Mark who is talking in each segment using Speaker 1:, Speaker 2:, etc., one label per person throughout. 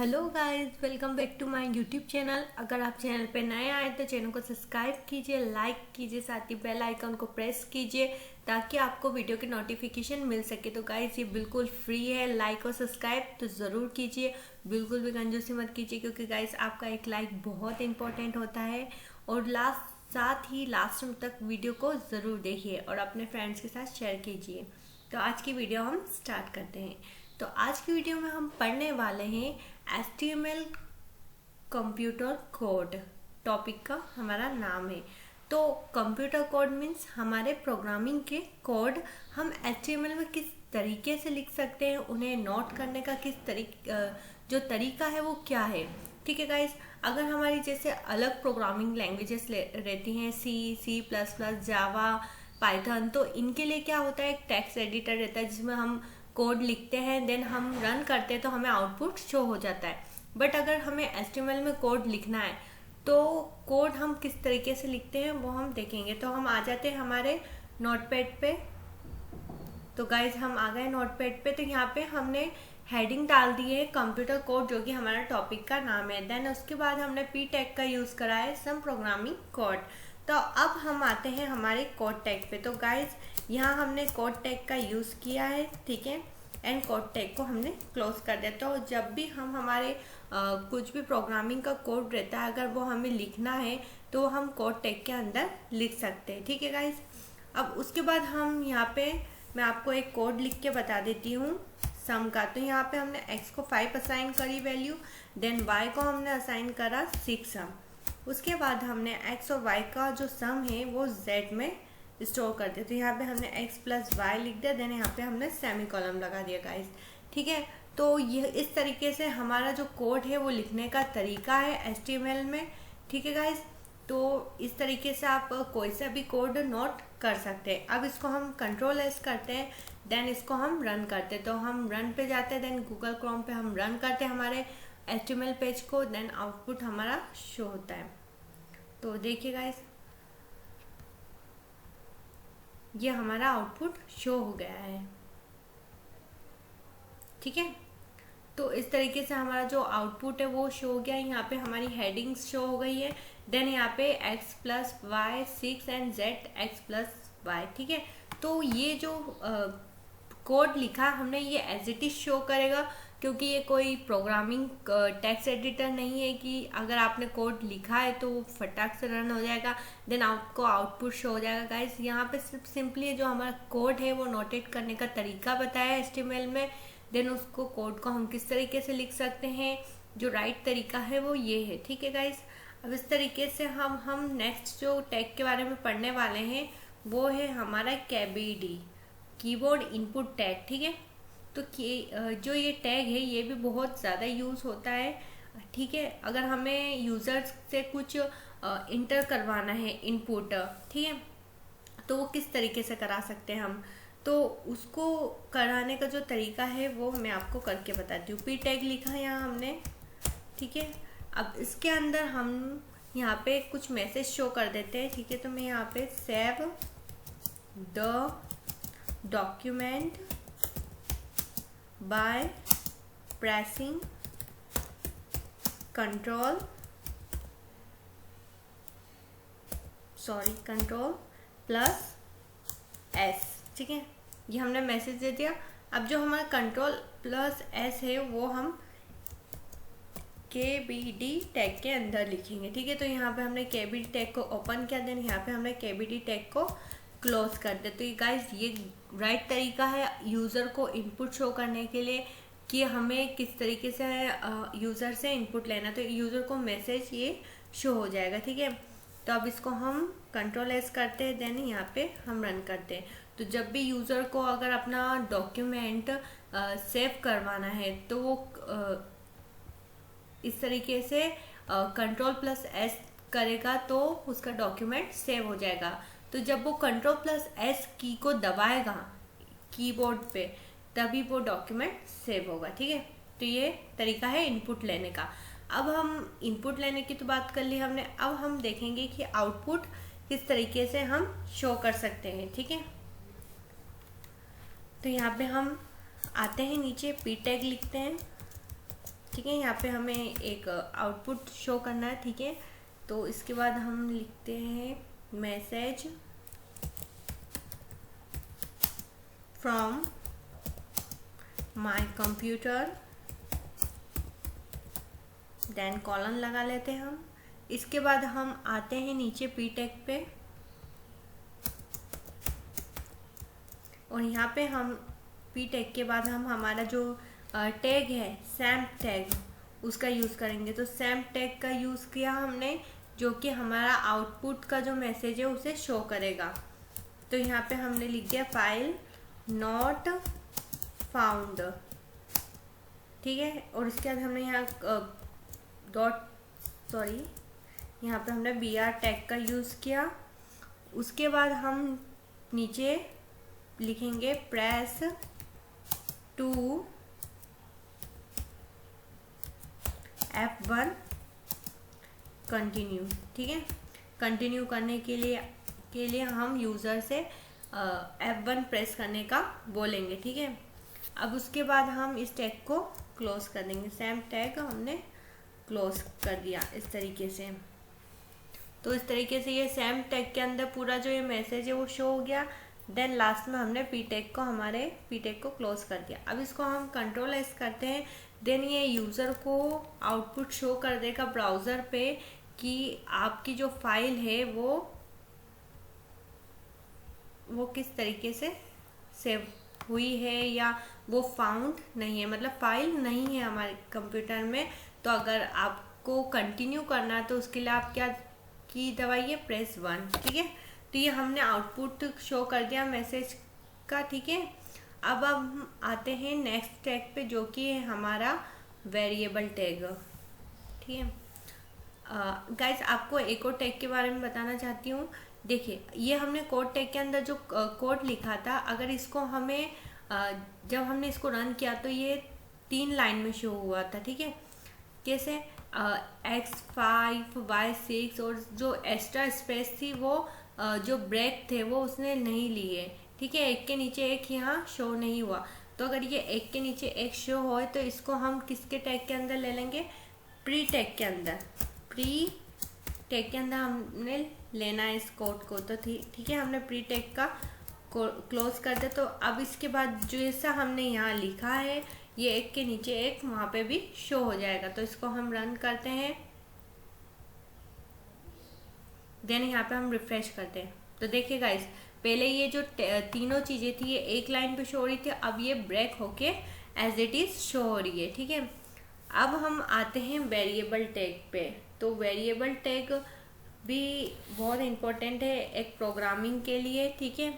Speaker 1: Hello guys, welcome back to my YouTube channel. अगर आप channel पे नए आए तो चैनल को सब्सक्राइब कीजिए, लाइक कीजिए, साथ ही बेल आइकन को प्रेस कीजिए ताकि आपको वीडियो की नोटिफिकेशन मिल सके। तो गाइस ये बिल्कुल फ्री है, लाइक और सब्सक्राइब तो ज़रूर कीजिए, बिल्कुल भी कंजूसी मत कीजिए क्योंकि गाइस आपका एक लाइक बहुत इंपॉर्टेंट होता है। और साथ ही लास्ट तक वीडियो को ज़रूर देखिए और अपने फ्रेंड्स के साथ शेयर कीजिए। तो आज की वीडियो हम स्टार्ट करते हैं। तो आज की वीडियो में हम पढ़ने वाले हैं HTML कंप्यूटर कोड। टॉपिक का हमारा नाम है। तो कंप्यूटर कोड मीन्स हमारे प्रोग्रामिंग के कोड हम HTML में किस तरीके से लिख सकते हैं, उन्हें नोट करने का जो तरीका है वो क्या है। ठीक है गाइस, अगर हमारी जैसे अलग प्रोग्रामिंग लैंग्वेजेस रहती हैं C++, जावा, पाइथन, तो इनके लिए क्या होता है, एक टेक्स्ट एडिटर रहता है जिसमें हम कोड लिखते हैं, देन हम रन करते हैं तो हमें आउटपुट शो हो जाता है। बट अगर हमें HTML में कोड लिखना है तो कोड हम किस तरीके से लिखते हैं वो हम देखेंगे। तो हम आ जाते हैं हमारे नोटपैड पे। तो गाइज हम आ गए नोटपैड पे। तो यहाँ पे हमने हेडिंग डाल दी है कंप्यूटर कोड, जो कि हमारा टॉपिक का नाम है। देन उसके बाद हमने पी टैग का यूज़ करा है, सम प्रोग्रामिंग कोड। तो अब हम आते हैं हमारे कोड टैग पे। तो गाइज यहाँ हमने कोड टैग का यूज़ किया है, ठीक है, एंड कोड टैग को हमने क्लोज कर दिया। तो जब भी हम हमारे कुछ भी प्रोग्रामिंग का कोड रहता है, अगर वो हमें लिखना है तो हम कोड टैग के अंदर लिख सकते हैं। ठीक है गाइज, अब उसके बाद हम यहाँ पे मैं आपको एक कोड लिख के बता देती हूँ सम का। तो यहाँ पे हमने x को 5 असाइन करी वैल्यू, देन y को हमने असाइन करा 6 सम। उसके बाद हमने x और y का जो सम है वो z में स्टोर कर दिया। तो यहाँ पे हमने x प्लस y लिख दिया, देन यहाँ पे हमने सेमी कॉलम लगा दिया गाइस। ठीक है, तो यह इस तरीके से हमारा जो कोड है वो लिखने का तरीका है HTML में। ठीक है गाइस, तो इस तरीके से आप कोई सा भी कोड नोट कर सकते हैं। अब इसको हम Ctrl+S करते हैं, देन इसको हम रन करते हैं। तो हम रन पे जाते हैं, देन गूगल क्रोम पे हम रन करते हैं हमारे HTML पेज को, देन आउटपुट हमारा शो होता है। तो देखिए गाइस, ये हमारा आउटपुट शो हो गया है। ठीक है, तो इस तरीके से हमारा जो आउटपुट है वो शो हो गया। यहाँ पे हमारी हेडिंग्स शो हो गई है, देन यहाँ पे x plus y 6 and z x plus y. ठीक है, तो ये जो कोड लिखा हमने ये एज इट इज शो करेगा, क्योंकि ये कोई प्रोग्रामिंग टेक्स्ट एडिटर नहीं है कि अगर आपने कोड लिखा है तो वो फटाक से रन हो जाएगा, देन आपको आउटपुट शो हो जाएगा। गाइस यहाँ पे सिर्फ सिंपली जो हमारा कोड है वो नोटेट करने का तरीका बताया है HTML में, देन उसको कोड को हम किस तरीके से लिख सकते हैं, जो राइट तरीका है वो ये है। ठीक है गाइस, अब इस तरीके से हम नेक्स्ट जो टैग के बारे में पढ़ने वाले हैं वो है हमारा KBD, कीबोर्ड इनपुट टैग। ठीक है, तो जो ये टैग है ये भी बहुत ज़्यादा यूज़ होता है। ठीक है, अगर हमें यूज़र्स से कुछ इंटर करवाना है इनपुट, ठीक है, तो वो किस तरीके से करा सकते हैं हम, तो उसको कराने का जो तरीका है वो मैं आपको करके बताती हूँ। पी टैग लिखा है यहाँ हमने, ठीक है। अब इसके अंदर हम यहाँ पे कुछ मैसेज शो कर देते हैं। ठीक है, तो मैं यहाँ पे save the document by pressing control plus S। ठीक है, ये हमने मैसेज दे दिया। अब जो हमारा Ctrl+S है वो हम KBD टैग के अंदर लिखेंगे। ठीक है, तो यहाँ पे हमने KBD टैग को ओपन किया, देन यहाँ पे हमने KBD टैग को क्लोज कर दिया। तो ये गाइस ये राइट तरीका है यूज़र को इनपुट शो करने के लिए कि हमें किस तरीके से यूज़र से इनपुट लेना, तो यूज़र को मैसेज ये शो हो जाएगा। ठीक है, तो अब इसको हम Ctrl+S करते हैं, देन यहाँ पे हम रन करते हैं। तो जब भी यूज़र को अगर अपना डॉक्यूमेंट सेव करवाना है तो वो इस तरीके से Ctrl+S करेगा तो उसका डॉक्यूमेंट सेव हो जाएगा। तो जब वो Ctrl+S की को दबाएगा कीबोर्ड पे तभी वो डॉक्यूमेंट सेव होगा। ठीक है, तो ये तरीका है इनपुट लेने का। अब हम इनपुट लेने की तो बात कर ली हमने, अब हम देखेंगे कि आउटपुट किस तरीके से हम शो कर सकते हैं। ठीक है, तो यहाँ पे हम आते हैं नीचे, पी टैग लिखते हैं, ठीक है। यहाँ पे हमें एक आउटपुट शो करना है, ठीक है। तो इसके बाद हम लिखते हैं message from my computer, then colon लगा लेते हैं हम। इसके बाद हम आते हैं नीचे पी टैग पे, और यहाँ पे हम पी टैग के बाद हम हमारा जो टैग है सैम्प टैग, उसका यूज़ करेंगे। तो सैम्प टैग का यूज़ किया हमने, जो कि हमारा आउटपुट का जो मैसेज है उसे शो करेगा। तो यहाँ पे हमने लिख दिया फाइल नॉट फाउंड, ठीक है। और इसके बाद हमने यहाँ यहाँ पे हमने br टैग का यूज़ किया। उसके बाद हम नीचे लिखेंगे प्रेस टू F1 कंटिन्यू, ठीक है। कंटिन्यू करने के लिए हम यूज़र से F1 प्रेस करने का बोलेंगे, ठीक है। अब उसके बाद हम इस टैग को क्लोज कर देंगे। सैम्प टैग हमने क्लोज कर दिया इस तरीके से। तो इस तरीके से ये सैम्प टैग के अंदर पूरा जो ये मैसेज है वो शो हो गया। देन लास्ट में हमने पी टैग को क्लोज कर दिया। अब इसको हम कंट्रोल एस करते हैं, देन ये यूज़र को आउटपुट शो कर देगा ब्राउज़र पे कि आपकी जो फाइल है वो किस तरीके से सेव हुई है या वो फाउंड नहीं है, मतलब फाइल नहीं है हमारे कंप्यूटर में। तो अगर आपको कंटिन्यू करना है तो उसके लिए आप क्या की दबाइए, प्रेस 1, ठीक है। तो ये हमने आउटपुट शो कर दिया मैसेज का, ठीक है। अब हम आते हैं नेक्स्ट टैग पे, जो कि है हमारा वेरिएबल टैग, ठीक है। गाइस आपको एक और टैग के बारे में बताना चाहती हूँ। देखिए ये हमने कोड टैग के अंदर जो कोड लिखा था, अगर इसको हमें जब हमने इसको रन किया तो ये 3 लाइन में शो हुआ था, ठीक है। कैसे X5 Y6 और जो एक्स्ट्रा स्पेस थी वो जो ब्रेक थे वो उसने नहीं लिए, ठीक है। एक के नीचे एक यहाँ शो नहीं हुआ। तो अगर ये एक के नीचे एक शो हो तो इसको हम किसके टैग के अंदर ले लेंगे, प्री टैग के अंदर। प्री टैग के अंदर हमने लेना है इस कोड को। तो ठीक है, हमने प्री टैग का क्लोज कर दे। तो अब इसके बाद जैसा हमने यहाँ लिखा है ये एक के नीचे एक वहाँ पे भी शो हो जाएगा। तो इसको हम रन करते हैं, देन यहाँ पे हम रिफ्रेश करते हैं। तो देखिए गाइस, पहले ये जो तीनों चीज़ें थी ये एक लाइन पे शो हो रही थी, अब ये ब्रेक होके एज इट इज़ शो हो रही है, ठीक है। अब हम आते हैं वेरिएबल टैग पे। तो वेरिएबल टैग भी बहुत इम्पोर्टेंट है एक प्रोग्रामिंग के लिए, ठीक है।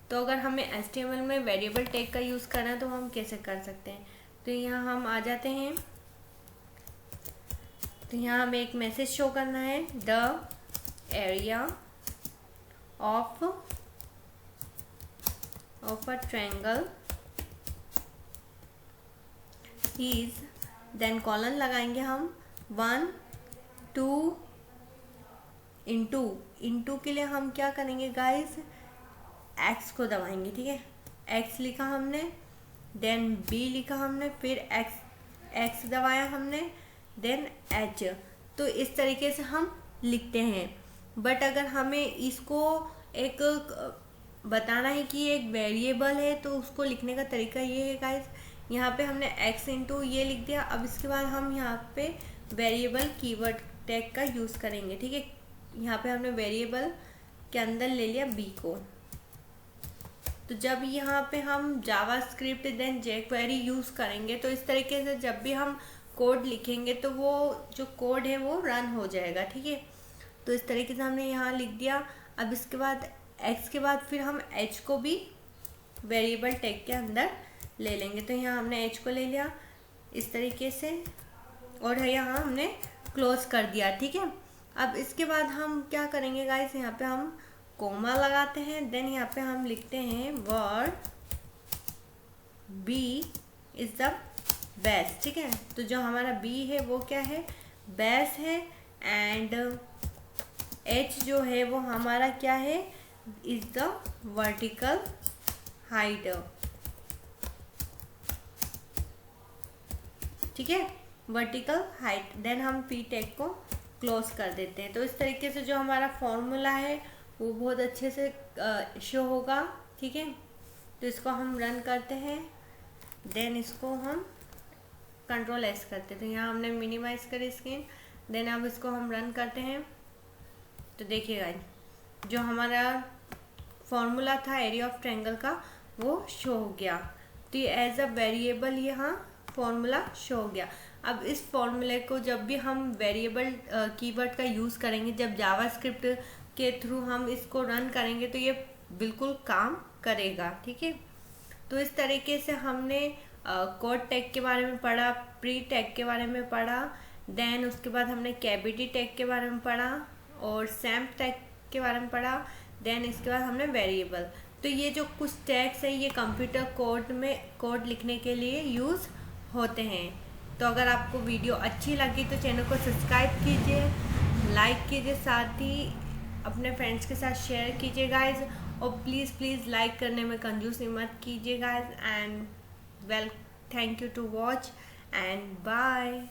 Speaker 1: तो अगर हमें HTML में वेरिएबल टैग का यूज़ करना है तो हम कैसे कर सकते हैं। तो यहाँ हम आ जाते हैं, तो यहाँ हमें एक मैसेज शो करना है, the area of a triangle is, then colon लगाएंगे हम 1 2 इंटू के लिए हम क्या करेंगे गाइस, एक्स को दबाएंगे, ठीक है। एक्स लिखा हमने, देन बी लिखा हमने, फिर एक्स दबाया हमने, देन एच। तो इस तरीके से हम लिखते हैं। बट अगर हमें इसको एक बताना है कि एक वेरिएबल है तो उसको लिखने का तरीका ये है गाइस, यहाँ पे हमने x इंटू ये लिख दिया। अब इसके बाद हम यहाँ पे वेरिएबल कीवर्ड टैग का यूज़ करेंगे, ठीक है। यहाँ पे हमने वेरिएबल के अंदर ले लिया b को। तो जब यहाँ पे हम जावास्क्रिप्ट देन jQuery यूज़ करेंगे तो इस तरीके से जब भी हम कोड लिखेंगे तो वो जो कोड है वो रन हो जाएगा, ठीक है। तो इस तरीके से हमने यहाँ लिख दिया। अब इसके बाद x के बाद फिर हम h को भी वेरिएबल टैग के अंदर ले लेंगे। तो यहाँ हमने h को ले लिया इस तरीके से और यहाँ हमने क्लोज कर दिया, ठीक है। अब इसके बाद हम क्या करेंगे गाइस, यहाँ पे हम कोमा लगाते हैं, देन यहाँ पे हम लिखते हैं word b is the best, ठीक है। तो जो हमारा b है वो क्या है, बेस है, एंड h जो है वो हमारा क्या है, इज द वर्टिकल हाइट, ठीक है। वर्टिकल हाइट, देन हम पी टैग को क्लोज कर देते हैं। तो इस तरीके से जो हमारा फॉर्मूला है वो बहुत अच्छे से शो होगा। ठीक है, तो इसको हम रन करते हैं, देन इसको हम कंट्रोल एस करते हैं। तो यहाँ हमने मिनिमाइज करी स्क्रीन, देन अब इसको हम रन करते हैं। तो देखिएगा जो हमारा फॉर्मूला था एरिया ऑफ ट्रायंगल का वो शो हो गया। तो ये एज अ वेरिएबल यहाँ फॉर्मूला शो हो गया। अब इस फॉर्मूले को जब भी हम वेरिएबल कीवर्ड का यूज़ करेंगे, जब जावास्क्रिप्ट के थ्रू हम इसको रन करेंगे तो ये बिल्कुल काम करेगा। ठीक है, तो इस तरीके से हमने कोड टैग के बारे में पढ़ा, प्री टैग के बारे में पढ़ा, देन उसके बाद हमने कैविटी टैग के बारे में पढ़ा और सैम्प टैग के बारे में पढ़ा, देन इसके बाद हमने वेरिएबल। तो ये जो कुछ टैग्स है ये कंप्यूटर कोड में कोड लिखने के लिए यूज़ होते हैं। तो अगर आपको वीडियो अच्छी लगी तो चैनल को सब्सक्राइब कीजिए, लाइक कीजिए, साथ ही अपने फ्रेंड्स के साथ शेयर कीजिए गाइज, और प्लीज़ लाइक करने में कंजूसी मत कीजिए guys. And well, thank you to watch and bye.